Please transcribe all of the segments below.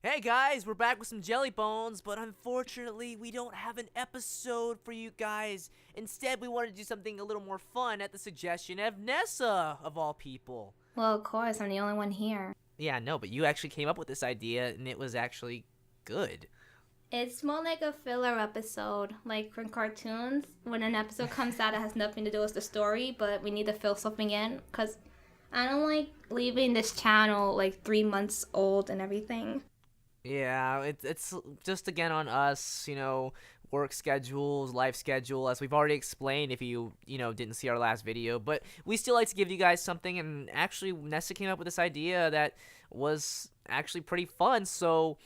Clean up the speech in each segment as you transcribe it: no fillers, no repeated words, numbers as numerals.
Hey guys, we're back with some Jellybonez, but unfortunately we don't have an episode for you guys. Instead, we wanted to do something a little more fun at the suggestion of Nessa, of all people. Well, of course, I'm the only one here. Yeah, no, but you actually came up with this idea, and it was actually good. It's more like a filler episode, like from cartoons. When an episode comes out, it has nothing to do with the story, but we need to fill something in, because I don't like leaving this channel like 3 months old and everything. Yeah, it's just again on us, work schedules, life schedule, as we've already explained if you didn't see our last video. But we still like to give you guys something, and actually Nessa came up with this idea that was actually pretty fun. So,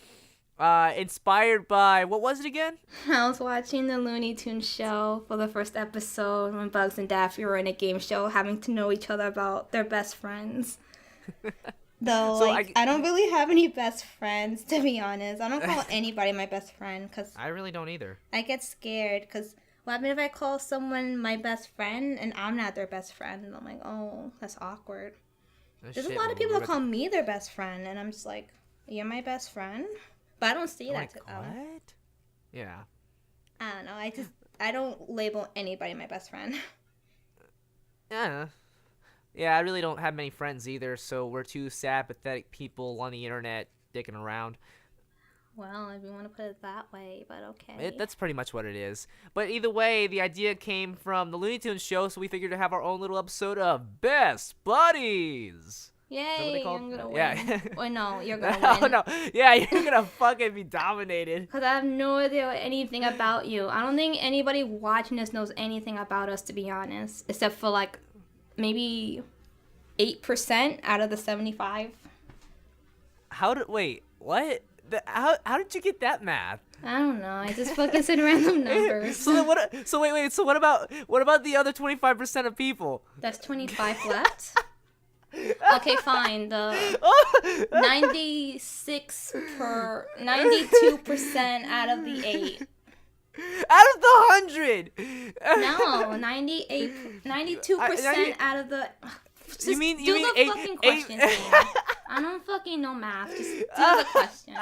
inspired by, what was it again? I was watching the Looney Tunes show for the first episode when Bugs and Daffy were in a game show having to know each other about their best friends. Though, so I don't really have any best friends, to be honest. I don't call anybody my best friend, because I really don't either. I get scared, because what happens if I call someone my best friend and I'm not their best friend? And I'm like, oh, that's awkward. There's a lot of people that call me their best friend, and I'm just like, you're my best friend? But I don't see that. What? Yeah. I don't know. I don't label anybody my best friend. Yeah, I really don't have many friends either, so we're two sad, pathetic people on the internet dicking around. Well, if you want to put it that way, but okay. That's pretty much what it is. But either way, the idea came from the Looney Tunes show, so we figured to have our own little episode of Best Buddies. Yay, I'm gonna win. Yeah. Or no, you're gonna win. Oh, no. Yeah, you're gonna fucking be dominated. Because I have no idea anything about you. I don't think anybody watching this knows anything about us, to be honest. Except for, like, maybe 8% out of the 75. Wait, what? How did you get that math? I don't know. I just fucking said random numbers. So wait. So what about the other 25% of people? That's 25 left. Okay, fine. The 92% out of the 8. Out of the 100. No, 92% out of the. Just you mean the eight, fucking question. I don't fucking know math. Just do the question.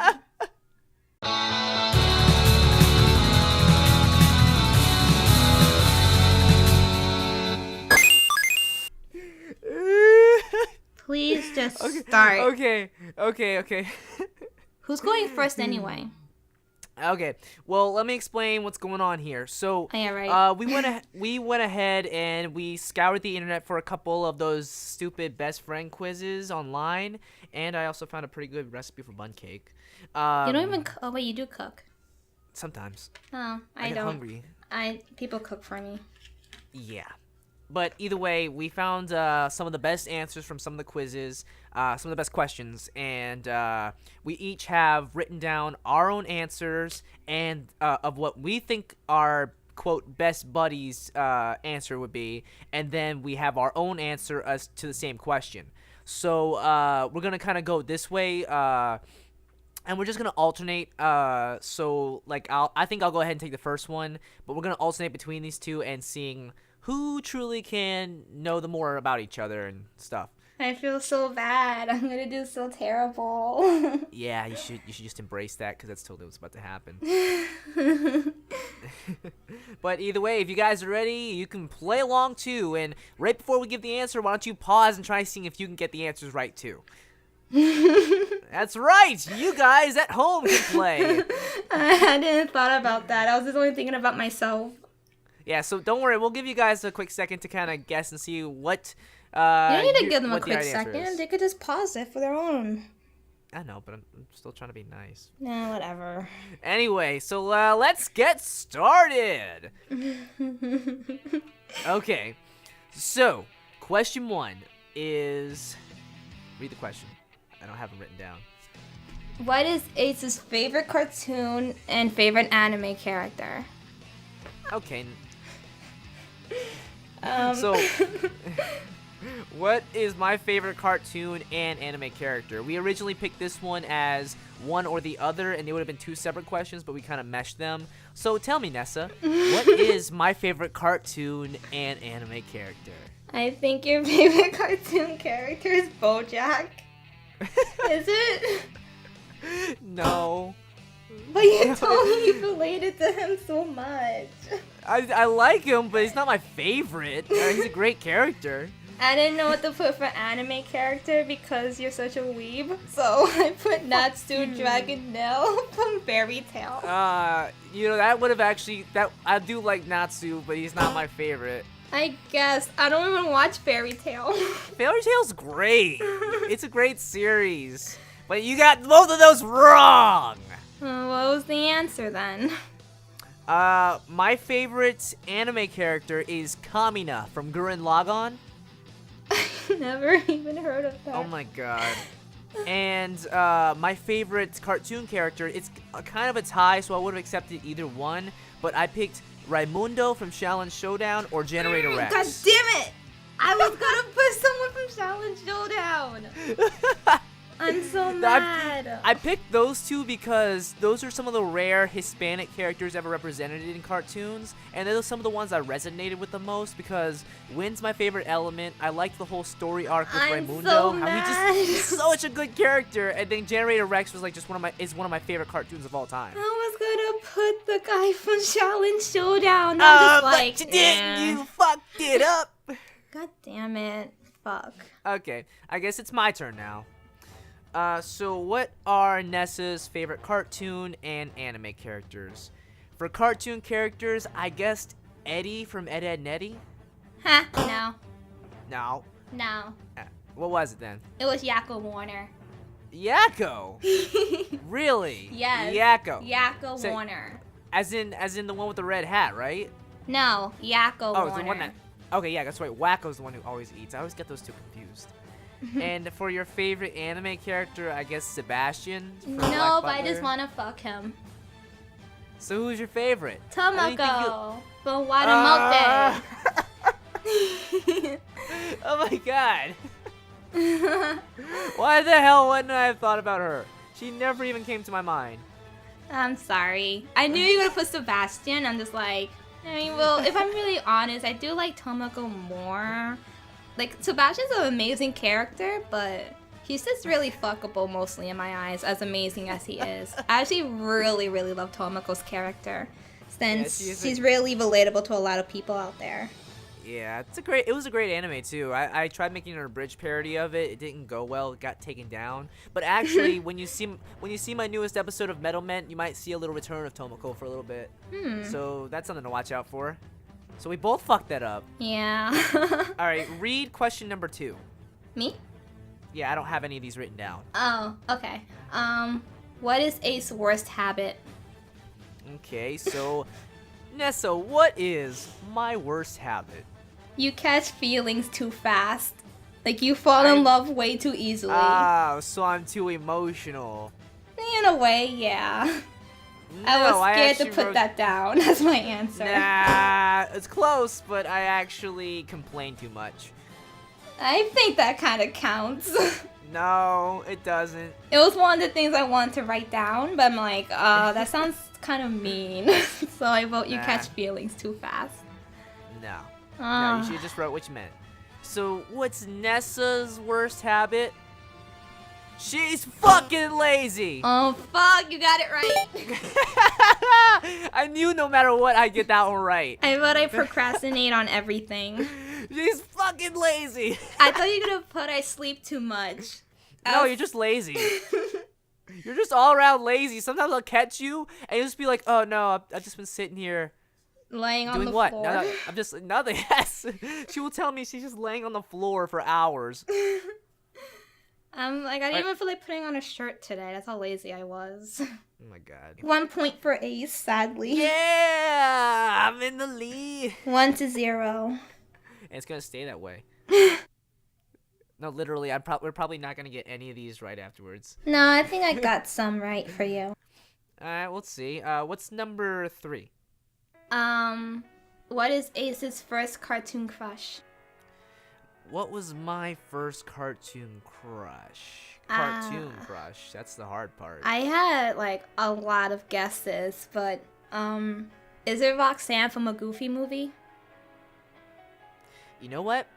Please just start. Okay. Who's going first anyway? Okay, well, let me explain what's going on here. So, yeah, right. we went ahead and we scoured the internet for a couple of those stupid best friend quizzes online, and I also found a pretty good recipe for bun cake. You don't even. Oh wait, you do cook. Sometimes. Oh, I get don't. Hungry. People cook for me. Yeah. But either way, we found some of the best answers from some of the quizzes, some of the best questions, and we each have written down our own answers and of what we think our, quote, best buddies answer would be, and then we have our own answer as to the same question. So we're going to kind of go this way, and we're just going to alternate. So, like, I think I'll go ahead and take the first one, but we're going to alternate between these two and seeing who truly can know the more about each other and stuff. I feel so bad. I'm gonna do so terrible. Yeah, you should just embrace that, because that's totally what's about to happen. But either way, if you guys are ready, you can play along too. And right before we give the answer, why don't you pause and try seeing if you can get the answers right too. That's right. You guys at home can play. I didn't thought about that. I was just only thinking about myself. Yeah, so don't worry. We'll give you guys a quick second to kind of guess and see what. You don't need to give them a quick second. They could just pause it for their own. I know, but I'm still trying to be nice. Nah, whatever. Anyway, so let's get started. Okay, so question 1 is. Read the question. I don't have them written down. What is Ace's favorite cartoon and favorite anime character? Okay. So, what is my favorite cartoon and anime character? We originally picked this one as one or the other, and they would have been 2 separate questions, but we kind of meshed them. So tell me, Nessa, what is my favorite cartoon and anime character? I think your favorite cartoon character is BoJack. Is it? No. But you told me you related to him so much. I like him, but he's not my favorite. He's a great character. I didn't know what to put for anime character because you're such a weeb. So I put Natsu Dragonelle from Fairy Tail. That would have actually I do like Natsu, but he's not my favorite. I guess. I don't even watch Fairy Tail. Fairy Tail's great. It's a great series. But you got both of those wrong. What was the answer then? My favorite anime character is Kamina from Gurren Lagann. Never even heard of that. Oh my god. And my favorite cartoon character, it's kind of a tie, so I would have accepted either one, but I picked Raimundo from Shaolin Showdown or Generator Rex. God damn it! I was gonna put someone from Shaolin Showdown. I'm so mad. I picked those two because those are some of the rare Hispanic characters ever represented in cartoons, and those are some of the ones I resonated with the most because Win's my favorite element. I liked the whole story arc with Raimundo. So mad. He's such a good character, and then Generator Rex was like just one of my favorite cartoons of all time. I was gonna put the guy from Shaolin Showdown. I'm just like, but you didn't. You fucked it up. God damn it. Fuck. Okay, I guess it's my turn now. So what are Nessa's favorite cartoon and anime characters? For cartoon characters, I guessed Eddie from Ed, Edd n Eddy. Huh? No. No. No. What was it then? It was Yakko Warner. Yakko? Really? Yes. Yakko. Yakko Warner. As in the one with the red hat, right? No, Yakko Warner. It's the one that... Okay, yeah, that's right. Wacko's the one who always eats. I always get those two confused. And for your favorite anime character, I guess Sebastian? No, but I just want to fuck him. So who's your favorite? Tomoko from Watamote. Oh my god. Why the hell wouldn't I have thought about her? She never even came to my mind. I'm sorry. I knew you were gonna put Sebastian. I'm just like, I mean, well, if I'm really honest, I do like Tomoko more. Like, Sebastian's an amazing character, but he's just really fuckable mostly in my eyes, as amazing as he is. I actually really, really love Tomoko's character, since she's really relatable to a lot of people out there. Yeah, it was a great anime too. I tried making an abridged parody of it. It didn't go well. It got taken down. But actually, when you see my newest episode of Metal Men, you might see a little return of Tomoko for a little bit. So that's something to watch out for. So we both fucked that up. Yeah. All right, read question number 2. Me? Yeah, I don't have any of these written down. Oh, okay. What is Ace's worst habit? Okay, so Nessa, what is my worst habit? You catch feelings too fast. Like, you fall in love way too easily. Oh, so I'm too emotional. In a way, yeah. No, I was scared to put that down as my answer. Nah, it's close, but I actually complain too much. I think that kind of counts. No, it doesn't. It was one of the things I wanted to write down, but I'm like, that sounds kind of mean. So I vote you catch feelings too fast. No. No, you should have just wrote what you meant. So, what's Nessa's worst habit? She's fucking lazy! Oh, fuck, you got it right. I knew no matter what, I'd get that one right. I vote I procrastinate on everything. She's fucking lazy! I thought you were gonna put I sleep too much. No, you're just lazy. You're just all around lazy. Sometimes I'll catch you, and you'll just be like, oh no, I've just been sitting here. Laying on the what? floor. No, I'm just, nothing, yes. She will tell me she's just laying on the floor for hours. I didn't even feel like putting on a shirt today. That's how lazy I was. Oh my god. 1 point for Ace, sadly. Yeah, I'm in the lead. 1-0. And it's gonna stay that way. No, literally, we're probably not gonna get any of these right afterwards. No, I think I got some right for you. Alright, let's see. What's number 3? What is Ace's first cartoon crush? What was my first cartoon crush? Crush. That's the hard part. I had, like, a lot of guesses, but, is it Roxanne from a Goofy movie? You know what?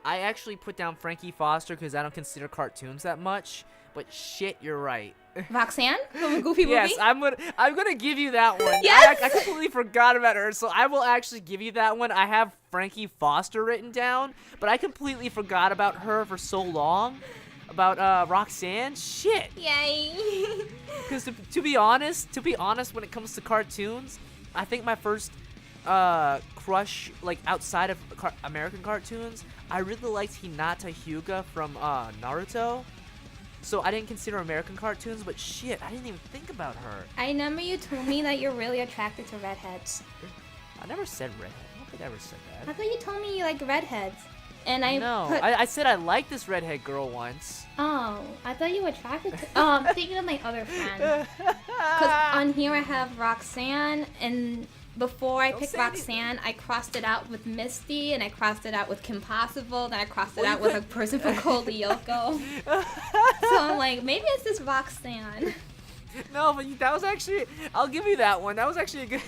I actually put down Frankie Foster because I don't consider cartoons that much. But shit, you're right. Roxanne from a Goofy movie? Yes, I'm gonna give you that one. Yes! I completely forgot about her, so I will actually give you that one. I have Frankie Foster written down, but I completely forgot about her for so long. About Roxanne, shit. Yay. Because to be honest, when it comes to cartoons, I think my first crush, like outside of American cartoons, I really liked Hinata Hyuga from Naruto. So I didn't consider American cartoons, but shit, I didn't even think about her. I remember you told me that you're really attracted to redheads. I never said redhead. I don't think I ever said that. I thought you told me you like redheads. And I said I liked this redhead girl once. Oh, I thought you were attracted to... Oh, I'm thinking of my other friend. Because on here I have Roxanne, and before I picked Roxanne, I crossed it out with Misty, and I crossed it out with Kim Possible, then I crossed it out with a person called Lyoko. So I'm like, maybe it's this Roxanne. No, but that was actually... I'll give you that one. That was actually a good...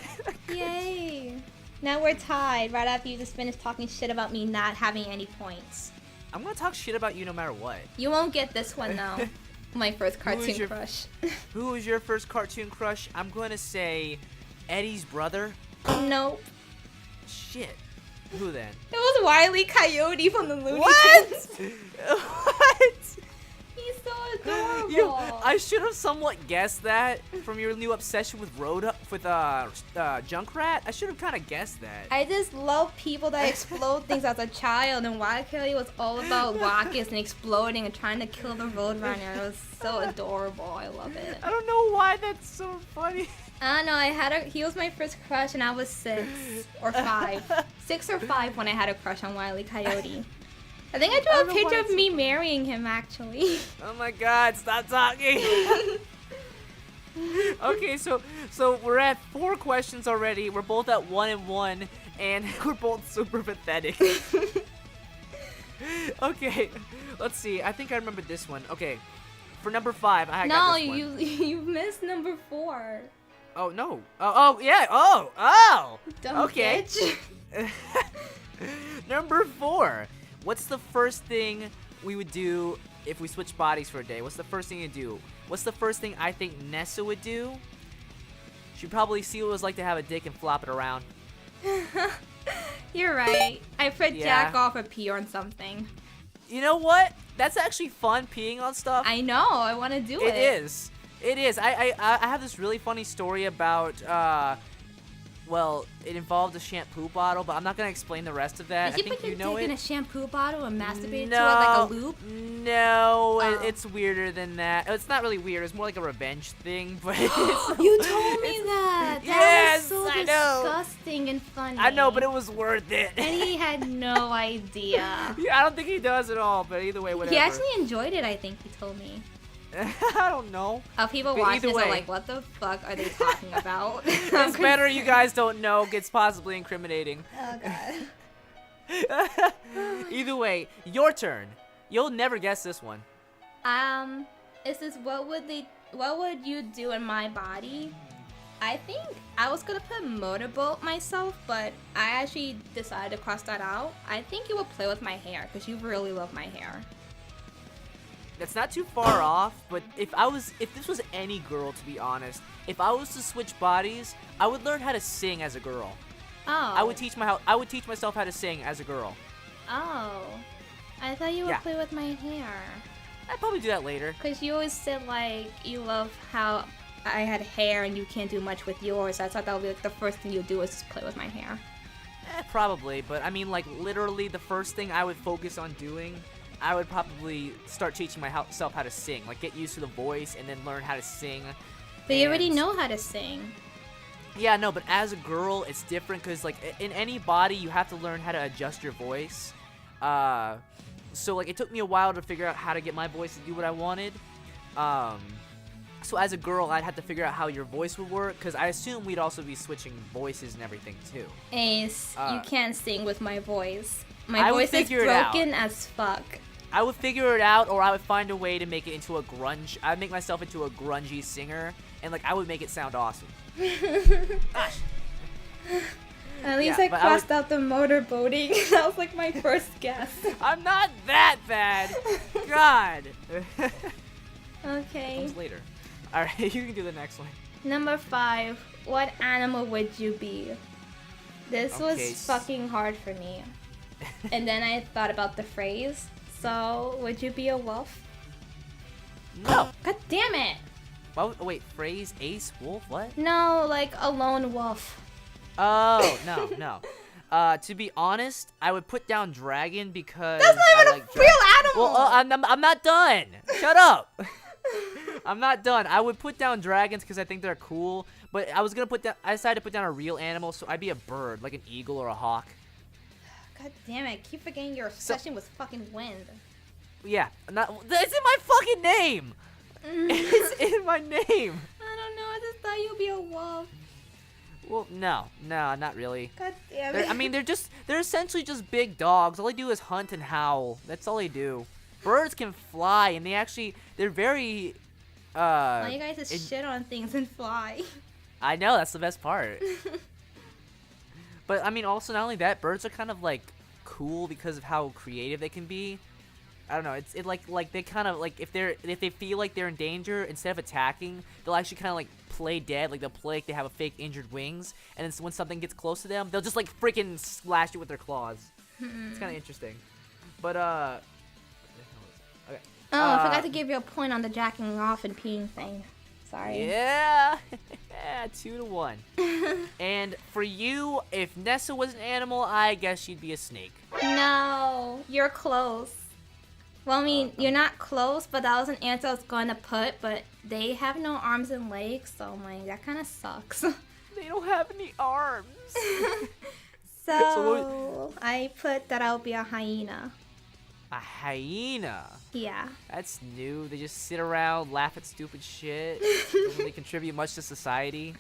Yay. Now we're tied right after you just finished talking shit about me not having any points. I'm gonna talk shit about you no matter what. You won't get this one though. My first cartoon crush. Who was your first cartoon crush? I'm gonna say Eddie's brother. Nope. Shit. Who then? It was Wile E. Coyote from the Looney What? Tunes. What? He's so adorable. I should have somewhat guessed that from your new obsession with Junkrat. I should have kind of guessed that. I just love people that explode things as a child, and Wile E. Coyote was all about rockets and exploding and trying to kill the Roadrunner. It was so adorable. I love it. I don't know why that's so funny. I don't know. He was my first crush, and I was 6 or 5. 6 or 5 when I had a crush on Wile E. Coyote. I think I drew a picture of me marrying him, actually. Oh my god, stop talking. Okay, so we're at 4 questions already. We're both at 1 and 1, and we're both super pathetic. Okay, let's see. I think I remember this one. Okay, for number 5, I got this one. No, you missed number 4. Oh no. Oh yeah. Oh. Dumb okay. Bitch. Number 4. What's the first thing we would do if we switched bodies for a day? What's the first thing you do? What's the first thing I think Nessa would do? She'd probably see what it was like to have a dick and flop it around. You're right. I put jack off or pee on something. You know what? That's actually fun, peeing on stuff. I know. I want to do it. It is. I have this really funny story about well, it involved a shampoo bottle, but I'm not gonna explain the rest of that. Did you I think put you your know dick it. in a shampoo bottle and masturbate to it like a loop? No, it's weirder than that. It's not really weird. It's more like a revenge thing. But You told me that. Yes, was so I know. disgusting and funny. I know, but it was worth it. And he had no idea. Yeah, I don't think he does at all. But either way, whatever. He actually enjoyed it. I think he told me. I don't know. People watching this are like, what the fuck are they talking about? It's better you guys don't know. It's possibly incriminating. Oh, God. Either way, your turn. You'll never guess this one. Is this what would you do in my body? I think I was gonna put motorboat myself, but I actually decided to cross that out. I think you would play with my hair, because you really love my hair. That's not too far off, but if this was any girl, to be honest, if I was to switch bodies, I would learn how to sing as a girl. Oh. I would teach myself how to sing as a girl. Oh. I thought you would play with my hair. I'd probably do that later. Because you always said, like, you love how I had hair and you can't do much with yours. I thought that would be like the first thing you'd do is just play with my hair. Probably, but I mean, like, literally the first thing I would focus on doing, I would probably start teaching myself how to sing. Like, get used to the voice and then learn how to sing. But you already know how to sing. Yeah, no, but as a girl, it's different because, like, in any body, you have to learn how to adjust your voice. So, like, it took me a while to figure out how to get my voice to do what I wanted. So as a girl, I'd have to figure out how your voice would work, because I assume we'd also be switching voices and everything, too. Ace, you can't sing with my voice. My voice is broken as fuck. I would figure it out, or I would find a way to make it into a grunge. I'd make myself into a grungy singer, and, like, I would make it sound awesome. Gosh. At least I crossed out the motorboating. That was like my first guess. I'm not that bad. God. Okay. Comes later. All right, you can do the next one. Number 5. What animal would you be? This was fucking hard for me. And then I thought about the phrase. So, would you be a wolf? No. God damn it. Oh, wait, phrase, ace, wolf, what? No, like a lone wolf. Oh, no. To be honest, I would put down dragon because that's not even a real animal. Well, I'm not done. Shut up. I'm not done. I would put down dragons because I think they're cool, but I decided to put down a real animal, so I'd be a bird, like an eagle or a hawk. God damn it! I keep forgetting your obsession with fucking wind. Yeah, it's in my fucking name. It's in my name. I don't know. I just thought you'd be a wolf. Well, no, not really. God damn it. I mean, they're essentially just big dogs. All they do is hunt and howl. That's all they do. Birds can fly, and they're very. All you guys is shit on things and fly. I know, that's the best part. But I mean, also not only that, birds are kind of like cool because of how creative they can be. I don't know. It's like they kind of like if they feel like they're in danger, instead of attacking, they'll actually kind of like play dead. Like they'll play like they have a fake injured wings, and then when something gets close to them, they'll just like freaking slash it with their claws. It's kind of interesting. But okay. Oh, I forgot to give you a point on the jacking off and peeing thing. Sorry. Yeah. 2-1. And for you, if Nessa was an animal, I guess she'd be a snake. No, you're close. Well, I mean, you're not close, but that was an answer I was going to put, but they have no arms and legs, so I'm like, that kind of sucks. They don't have any arms. So I put that I'll be a hyena. A hyena? Yeah. That's new. They just sit around, laugh at stupid shit. Don't really contribute much to society.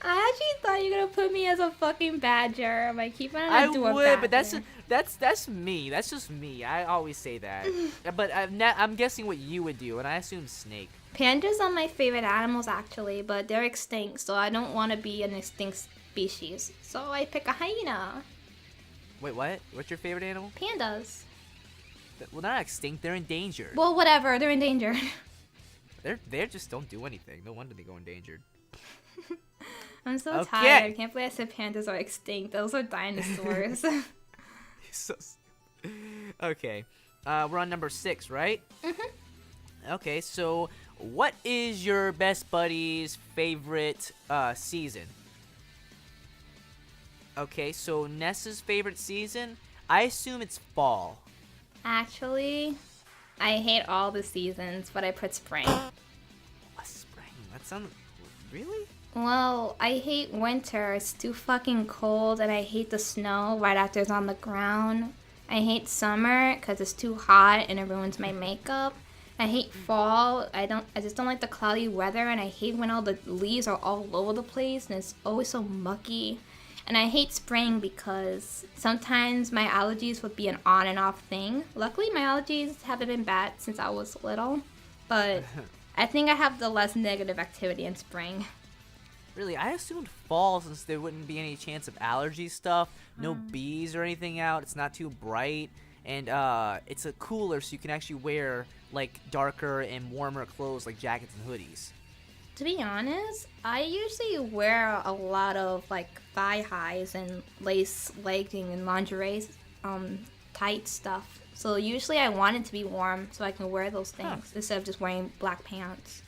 I actually thought you were gonna put me as a fucking badger. I'm like, keep on a badger. I would, but that's me. That's just me. I always say that. But I'm guessing what you would do, and I assume snake. Pandas are my favorite animals, actually, but they're extinct, so I don't want to be an extinct species. So I pick a hyena. Wait, what? What's your favorite animal? Pandas. Well, they're not extinct. They're endangered. Well, whatever. They're endangered. They just don't do anything. No wonder they go endangered. I'm so tired. I can't believe I said pandas are extinct. Those are dinosaurs. So okay. We're on number 6, right? Mm-hmm. Okay, so what is your best buddy's favorite season? Okay, so Nessa's favorite season, I assume it's fall. Actually, I hate all the seasons, but I put spring. Spring? That sounds... Really? Well, I hate winter. It's too fucking cold, and I hate the snow right after it's on the ground. I hate summer because it's too hot and it ruins my makeup. I hate fall. I just don't like the cloudy weather, and I hate when all the leaves are all over the place and it's always so mucky. And I hate spring because sometimes my allergies would be an on and off thing. Luckily, my allergies haven't been bad since I was little, but I think I have the less negative activity in spring. Really, I assumed fall since there wouldn't be any chance of allergy stuff, no bees or anything out, it's not too bright, and it's a cooler so you can actually wear like darker and warmer clothes like jackets and hoodies. To be honest, I usually wear a lot of like thigh highs and lace legging and lingerie, tight stuff. So usually I want it to be warm so I can wear those things instead of just wearing black pants.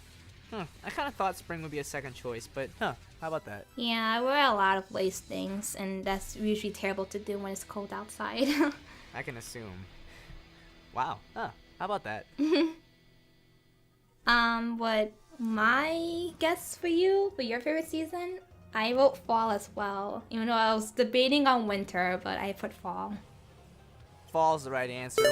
I kind of thought spring would be a second choice, but how about that? Yeah, I wear a lot of lace things, and that's usually terrible to do when it's cold outside. I can assume. Wow. How about that? What my guess for your favorite season, I wrote fall as well. Even though I was debating on winter, but I put fall. Fall's the right answer.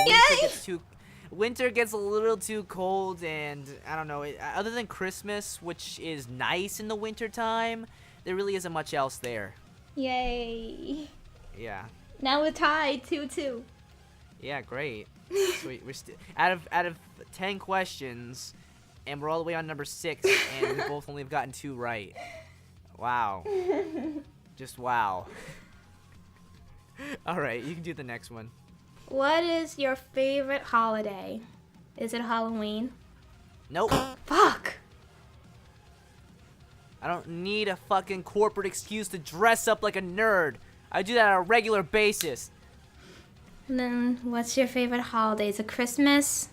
Winter gets a little too cold, and I don't know. Other than Christmas, which is nice in the winter time, there really isn't much else there. Yay! Yeah. Now we're tied 2-2. Yeah, great. Sweet. We're still out of 10 questions, and we're all the way on number 6, and we both only have gotten 2 right. Wow. Just wow. All right, you can do the next one. What is your favorite holiday? Is it Halloween? Nope. Fuck. I don't need a fucking corporate excuse to dress up like a nerd. I do that on a regular basis. And then, what's your favorite holiday? Is it Christmas?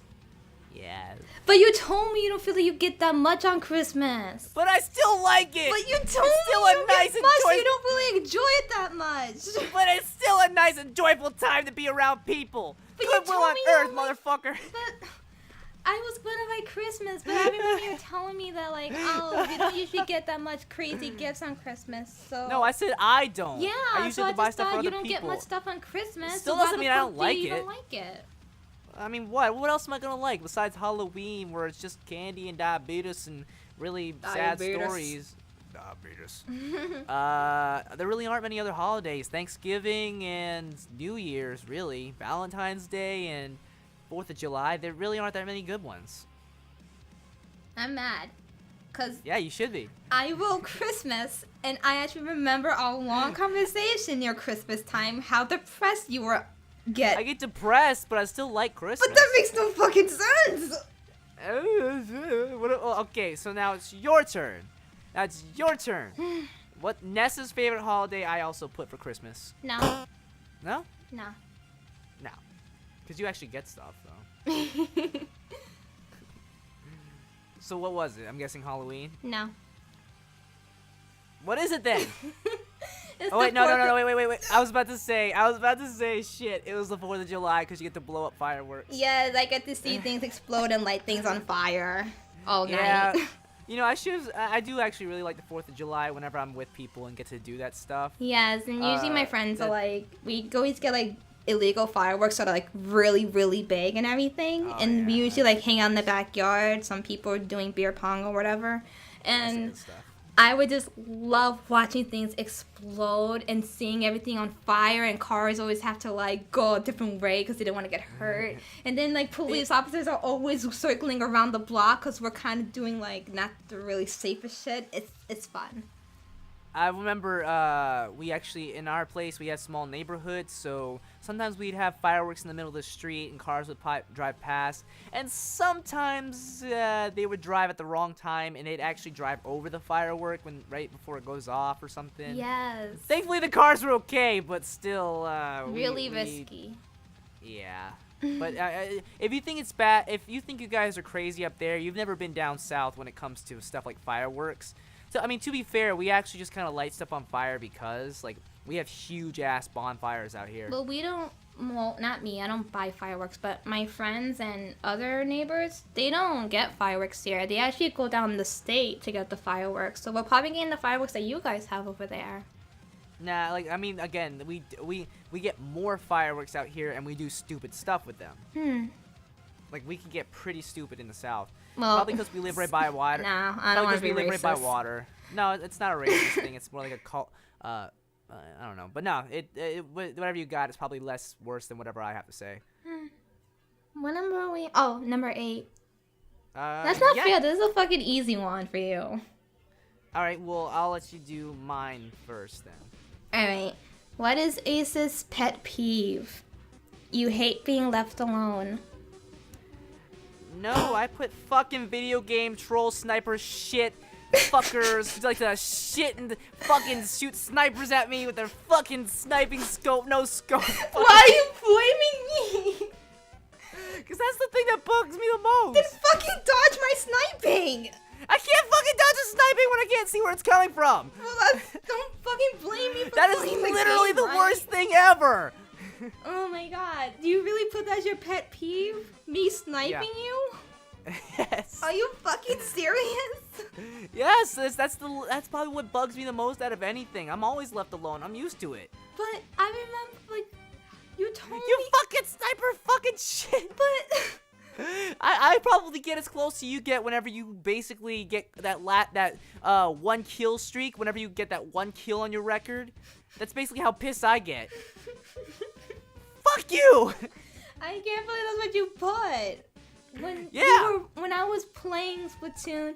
Yeah. But you told me you don't feel like you get that much on Christmas. But I still like it. But you told it's me still you a don't nice get much, so enjoy- you don't really enjoy it that much. But it's still a nice and joyful time to be around people. But you Goodwill told on me you earth, don't like- motherfucker. But I was gonna like Christmas, but I remember you telling me that like, oh, you don't usually get that much crazy gifts on Christmas. So No, I said I don't. yeah, I usually so have to buy just stuff for thought other you don't people. get much stuff on Christmas. Still so why doesn't the mean I fuck don't do like you it. don't like it? I mean, what else am I gonna like besides Halloween, where it's just candy and diabetes and really sad stories? Diabetes. There really aren't many other holidays. Thanksgiving and New Year's, really. Valentine's Day and 4th of July. There really aren't that many good ones. I'm mad, cause Yeah, you should be. I wrote Christmas, and I actually remember our long conversation near Christmas time. How depressed you were. I Get. get depressed, but I still like Christmas. But that makes no fucking sense. Okay, so now it's your turn. Now it's your turn. What Nessa's favorite holiday I also put for Christmas? No, No? no. No. Because you actually get stuff, though. So what was it? I'm guessing Halloween? No. What is it then? It's Oh, wait, the no, 4th wait. I was about to say, shit. It was the 4th of July because you get to blow up fireworks. Yeah, I get to see things explode and light things on fire all Yeah. night. You know, I do actually really like the 4th of July whenever I'm with people and get to do that stuff. Yes, and usually my friends are that- like, we always get like illegal fireworks that are like really, really big and everything. Oh, and we yeah. usually like hang out in the backyard. Some people are doing beer pong or whatever. That's the And good stuff. I would just love watching things explode and seeing everything on fire, and cars always have to like go a different way because they don't want to get hurt. And then like police officers are always circling around the block because we're kind of doing like not the really safest shit. It's fun. I remember we actually, in our place, we had small neighborhoods, so sometimes we'd have fireworks in the middle of the street and cars would drive past, and sometimes they would drive at the wrong time and they'd actually drive over the firework right before it goes off or something. Yes. Thankfully the cars were okay, but still Really risky. Yeah. But if you think it's bad, if you think you guys are crazy up there, you've never been down south when it comes to stuff like fireworks. So, I mean, to be fair, we actually just kind of light stuff on fire because, like, we have huge-ass bonfires out here. Well, we don't, well, not me, I don't buy fireworks, but my friends and other neighbors, they don't get fireworks here. They actually go down the state to get the fireworks. So we're probably getting the fireworks that you guys have over there. Nah, like, I mean, again, we get more fireworks out here and we do stupid stuff with them. Like, we can get pretty stupid in the south. Well, Probably because we live right by water. Nah, I don't want to be we live right by racist. water. No, it's not a racist thing. It's more like a cult. I don't know, but no, whatever you got is probably less worse than whatever I have to say. What number are we? Oh, number 8. Uh, That's not yeah. fair. This is a fucking easy one for you. All right, well, I'll let you do mine first then. Alright. What is Ace's pet peeve? You hate being left alone. No, I put fucking video game troll sniper shit fuckers like to shit and fucking shoot snipers at me with their fucking sniping scope, no scope. Why are you blaming me? Because that's the thing that bugs me the most. Then fucking dodge my sniping! I can't fucking dodge a sniping when I can't see where it's coming from. Well, don't fucking blame me for That is playing literally game, the right? worst thing ever. Oh my god. Do you really put that as your pet peeve? Me sniping Yeah. you? Yes. Are you fucking serious? Yes, that's probably what bugs me the most out of anything. I'm always left alone. I'm used to it. But I remember, like, you told You me. fucking sniper fucking shit. But I probably get as close to you get whenever you basically get that one kill streak. Whenever you get that one kill on your record, that's basically how pissed I get. Fuck you. I can't believe that's what you put. When Yeah. when I was playing Splatoon,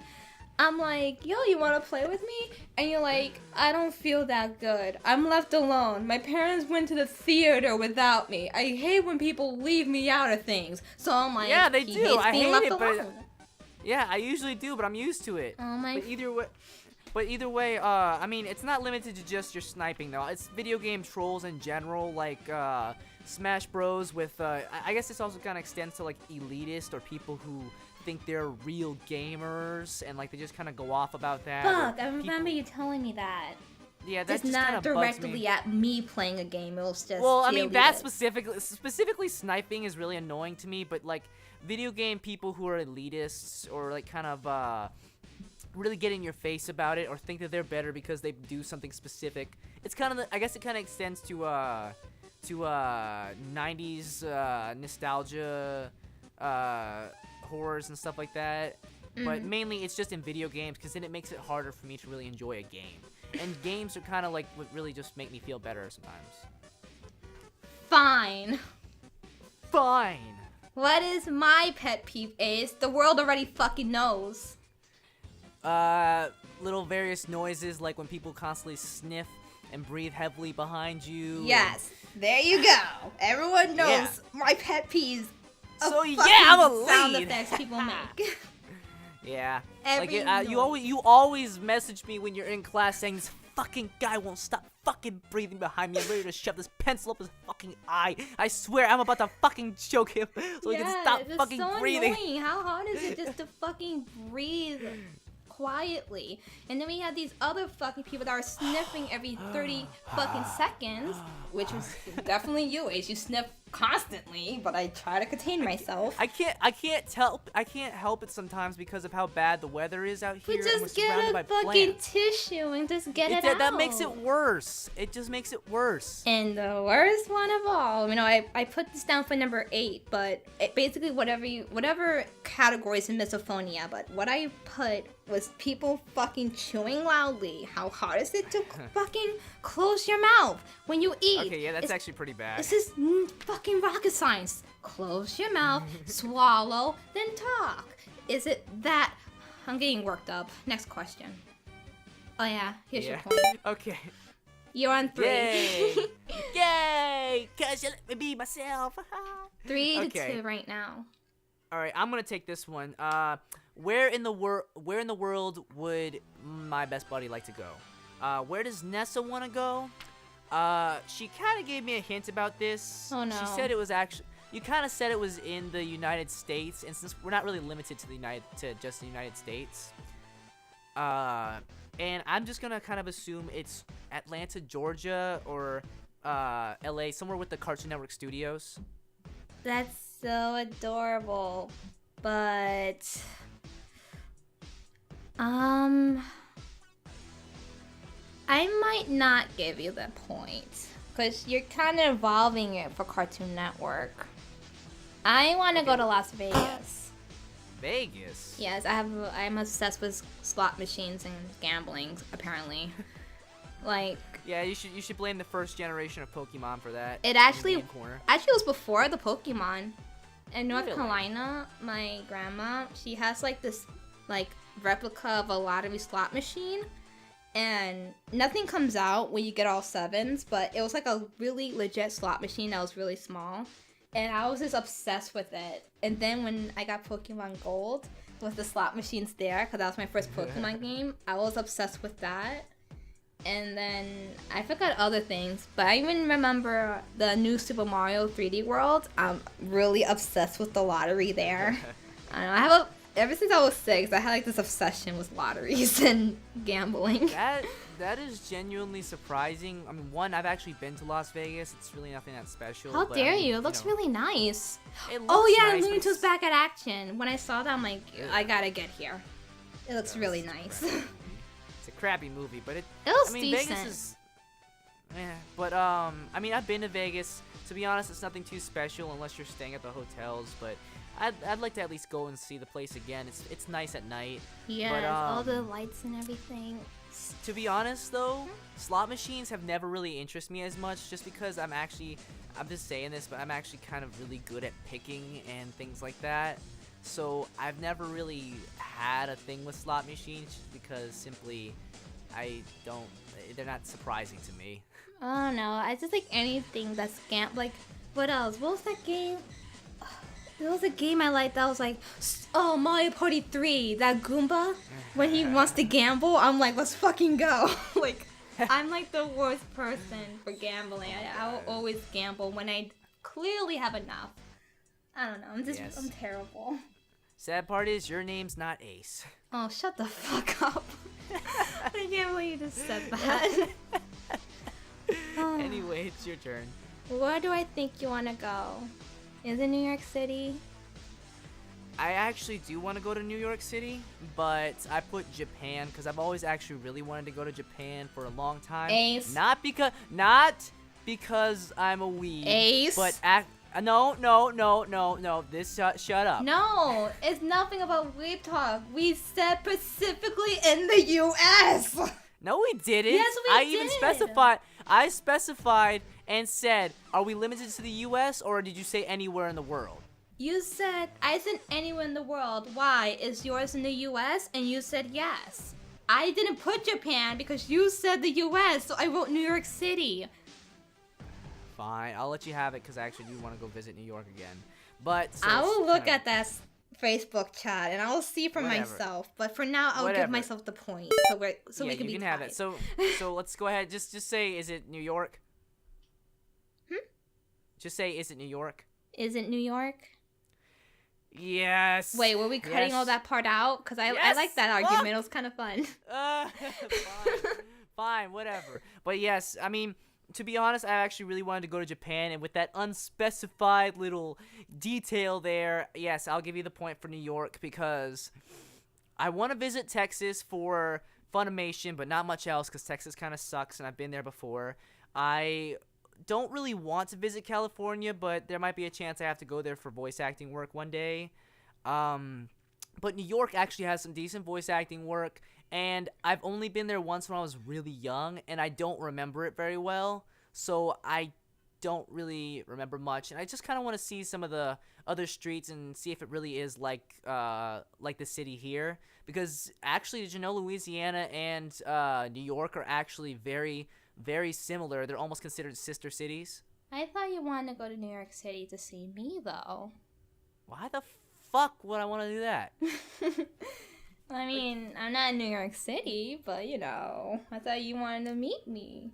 I'm like, yo, you want to play with me? And you're like, I don't feel that good. I'm left alone. My parents went to the theater without me. I hate when people leave me out of things. So I'm like, yeah, they do. I hate it, alone. but yeah, I usually do, but I'm used to it. Oh my. But either way, I mean, it's not limited to just your sniping though. It's video game trolls in general, like Smash Bros. With I guess this also kind of extends to like elitist or people who think they're real gamers and like they just kind of go off about that. Fuck, I remember you telling me that. Yeah, that's just not directly at me playing a game. It was just. Well, I mean, that specifically sniping is really annoying to me. But like video game people who are elitists or like kind of really get in your face about it or think that they're better because they do something specific. It's kind of I guess it kind of extends to 90s nostalgia horrors and stuff like that. But mainly it's just in video games because then it makes it harder for me to really enjoy a game. And games are kind of like what really just make me feel better sometimes. Fine. Fine. What is my pet peeve, Ace? The world already fucking knows. Little various noises like when people constantly sniff and breathe heavily behind you. Yes, there you go. Everyone knows my pet peeves. So yeah, I'm a lead. Sound effects people make. Yeah. You always message me when you're in class saying this fucking guy won't stop fucking breathing behind me. I'm ready to shove this pencil up his fucking eye. I swear I'm about to fucking choke him so he can stop fucking breathing. Annoying. How hard is it just to fucking breathe quietly? And then we have these other fucking people that are sniffing every 30 fucking seconds, which was definitely you, Ace. You sniff constantly, but I try to contain myself. I can't help it sometimes because of how bad the weather is out here. But just get a fucking tissue and just get it out. That makes it worse. It just makes it worse. And the worst one of all, you know, I put this down for number 8, but basically whatever categories in misophonia, but what I put was people fucking chewing loudly. How hard is it to fucking close your mouth when you eat? Okay, yeah, that's actually pretty bad. This is fucking rocket science. Close your mouth, swallow, then talk. Is it that? I'm getting worked up. Next question. Oh yeah, here's your point. Okay. You're on 3. Yay! Yay! 'Cause you let me be myself. 3 to 2 right now. All right, I'm gonna take this one. Where in the world would my best buddy like to go? Where does Nessa want to go? She kind of gave me a hint about this. Oh no. She said it was actually. You kind of said it was in the United States, and since we're not really limited to just the United States, and I'm just gonna kind of assume it's Atlanta, Georgia, or LA, somewhere with the Cartoon Network studios. That's so adorable, but I might not give you the point because you're kind of evolving it for Cartoon Network. I want to go to Las Vegas. Vegas? Yes, I'm obsessed with slot machines and gambling, apparently. Like, yeah, you should blame the first generation of Pokemon for that. It actually was before the Pokemon. In North Carolina, my grandma, she has like this like replica of a lottery slot machine, and nothing comes out when you get all 7s, but it was like a really legit slot machine that was really small, and I was just obsessed with it. And then when I got Pokemon Gold with the slot machines there, because that was my first Pokemon game, I was obsessed with that. And then I forgot other things, but I even remember the new Super Mario 3D World. I'm really obsessed with the lottery there. I don't know, ever since I was 6, I had like this obsession with lotteries and gambling. That is genuinely surprising. I mean, one, I've actually been to Las Vegas. It's really nothing that special. How dare you? It looks really nice. It looks nice, Looney Tunes back at action. When I saw that, I'm like, I gotta get here. It looks really nice. It's a crappy movie, but it looks decent. Vegas is, but I mean, I've been to Vegas. To be honest, it's nothing too special unless you're staying at the hotels. But I'd like to at least go and see the place again. It's nice at night. Yeah, but, all the lights and everything. To be honest, though, slot machines have never really interested me as much. Just because I'm just saying this, but I'm actually kind of really good at picking and things like that. So I've never really had a thing with slot machines because simply they're not surprising to me. I don't know. I just like anything that's like, what else? What was that game? There was a game I liked that was like, oh, Mario Party 3, that Goomba, when he wants to gamble, I'm like, let's fucking go. Like, I'm like the worst person for gambling. I will always gamble when I clearly have enough. I don't know, I'm terrible. Sad part is, your name's not Ace. Oh, shut the fuck up. I can't believe you just said that. Anyway, it's your turn. Where do I think you want to go? Is it New York City? I actually do want to go to New York City, but I put Japan because I've always actually really wanted to go to Japan for a long time. Ace. Not because I'm a weeb. Ace. But no. This shut up. No, it's nothing about weeb talk. We said specifically in the U.S. No, we didn't. Yes, we did. Even specified and said, are we limited to the U.S. or did you say anywhere in the world? You said, I said anywhere in the world. Why? Is yours in the U.S.? And you said yes. I didn't put Japan because you said the U.S., so I wrote New York City. Fine, I'll let you have it because I actually do want to go visit New York again. But so I will look at that Facebook chat and I will see for Whatever. Myself. But for now, I'll give myself the point so we can be you can tied. have it. So let's go ahead. Just say, is it New York? Just say, is it New York? Is it New York? Yes. Wait, were we cutting all that part out? Because I like that argument. It was kind of fun. Fine, whatever. But yes, I mean, to be honest, I actually really wanted to go to Japan, and with that unspecified little detail there, yes, I'll give you the point for New York because I want to visit Texas for Funimation, but not much else because Texas kind of sucks, and I've been there before. I don't really want to visit California, but there might be a chance I have to go there for voice acting work one day. But New York actually has some decent voice acting work, and I've only been there once when I was really young, and I don't remember it very well, so I don't really remember much, and I just kind of want to see some of the other streets and see if it really is like the city here, because actually, did you know Louisiana and New York are actually very, very similar. They're almost considered sister cities. I thought you wanted to go to New York City to see me, though. Why the fuck would I want to do that? I mean, I'm not in New York City, but, you know, I thought you wanted to meet me.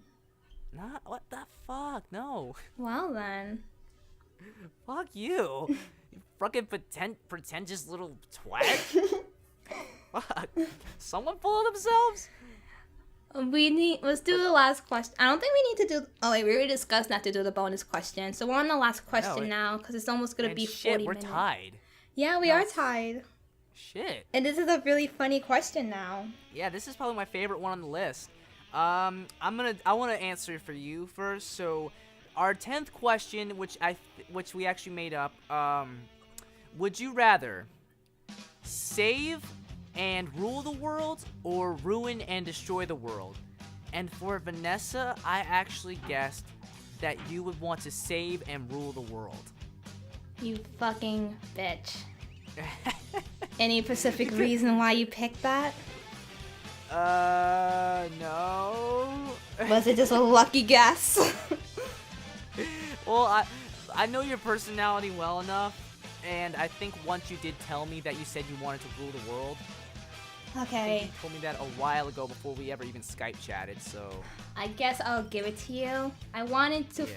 Not what the fuck? No. Well, then. Fuck you. You fucking pretentious little twat. Fuck. Someone full of themselves? Let's do the last question. I don't think we need to do, oh wait, we already discussed not to do the bonus question. So we're on the last question now, because it's almost going to be 40 minutes. We're tied. Yeah, we are tied. Shit. And this is a really funny question now. Yeah, this is probably my favorite one on the list. I want to answer for you first. So, our 10th question, which we actually made up, would you rather save and rule the world or ruin and destroy the world? And for Vanessa, I actually guessed that you would want to save and rule the world. You fucking bitch. Any specific reason why you picked that? No. Was it just a lucky guess? Well, I know your personality well enough, and I think once you did tell me that you said you wanted to rule the world. Okay. You told me that a while ago before we ever even Skype chatted, so. I guess I'll give it to you. I wanted to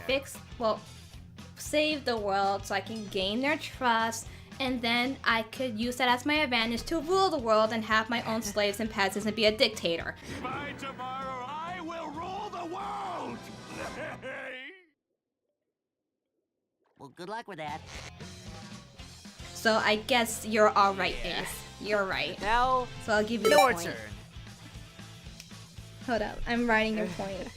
save the world so I can gain their trust, and then I could use that as my advantage to rule the world and have my own slaves and peasants and be a dictator. By tomorrow, I will rule the world! Well, good luck with that. So I guess you're alright, Ace. You're right. Now, so I'll give you the your point. turn. Hold up, I'm writing your point.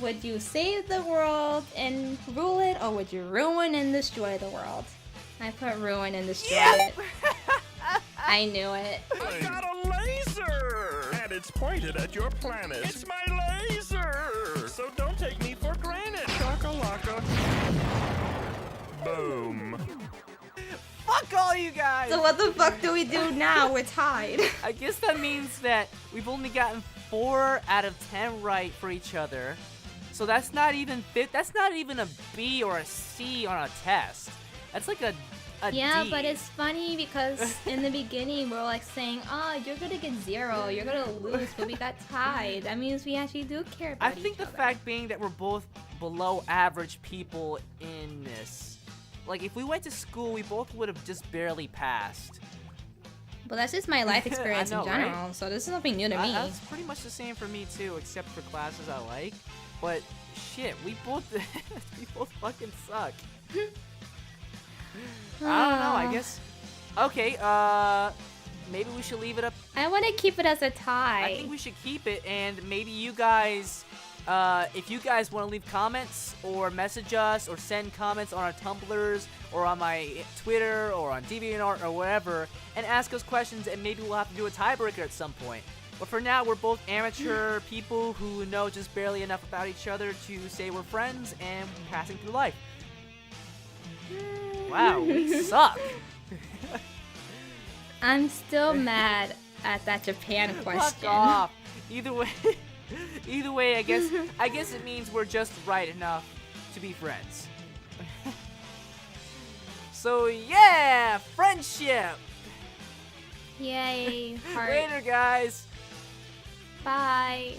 Would you save the world and rule it, or would you ruin and destroy the world? I put ruin and destroy it. I knew it. I got a laser! And it's pointed at your planet. It's my laser! So don't take me for granted, Shakalaka. Boom. Fuck all you guys! So what the fuck do we do now? We're tied. I guess that means that we've only gotten 4 out of 10 right for each other. So that's not even a B or a C on a test. That's like a Yeah, D. but it's funny because in the beginning we're like saying, "Oh, you're gonna get 0, you're gonna lose," but we got tied. That means we actually do care about I think each the other. fact being that we're both below average people in this. Like, if we went to school, we both would have just barely passed. But that's just my life experience I know, in general, right? so this is nothing new to me. That's pretty much the same for me too, except for classes I like. But shit, we both fucking suck. I don't know. I guess. Okay. Maybe we should leave it up. I want to keep it as a tie. I think we should keep it, and maybe you guys, if you guys want to leave comments or message us or send comments on our Tumblrs or on my Twitter or on DeviantArt or whatever, and ask us questions, and maybe we'll have to do a tiebreaker at some point. But for now, we're both amateur people who know just barely enough about each other to say we're friends and passing through life. Wow, we suck. I'm still mad at that Japan question. Fuck off. Either way, I guess it means we're just right enough to be friends. So yeah, friendship. Yay, heart. Later, guys. Bye.